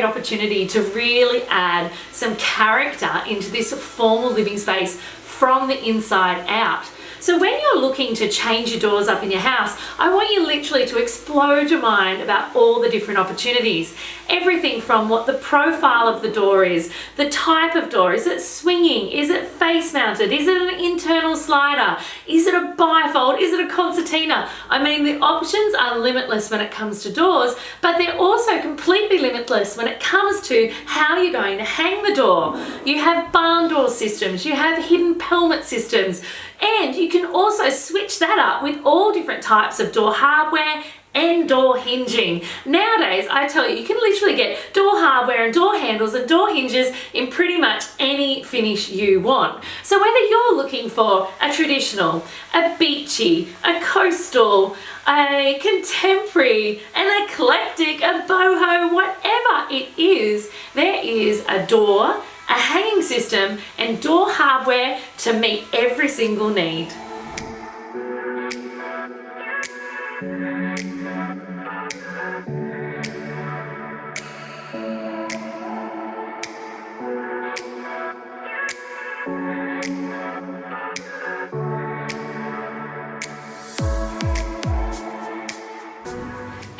great opportunity to really add some character into this formal living space from the inside out. So when you're looking to change your doors up in your house, I want you literally to explode your mind about all the different opportunities. Everything from what the profile of the door is, the type of door, is it swinging, is it face mounted, is it an internal slider, is it a bifold, is it a concertina? I mean, the options are limitless when it comes to doors, but they're also completely limitless when it comes to how you're going to hang the door. You have barn door systems, you have hidden pelmet systems, and you can also switch that up with all different types of door hardware and door hinging. Nowadays, I tell you, you can literally get door hardware and door handles and door hinges in pretty much any finish you want. So whether you're looking for a traditional, a beachy, a coastal, a contemporary, an eclectic, a boho, whatever it is, there is a door, a hanging system, and door hardware to meet every single need.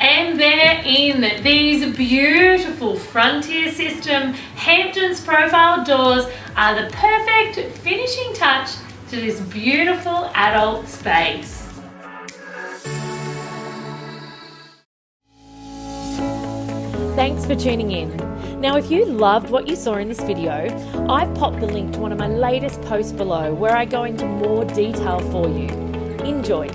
And they're in. These beautiful Frontier System Hamptons profile doors are the perfect finishing touch to this beautiful adult space. Thanks for tuning in. Now, if you loved what you saw in this video, I've popped the link to one of my latest posts below where I go into more detail for you. Enjoy.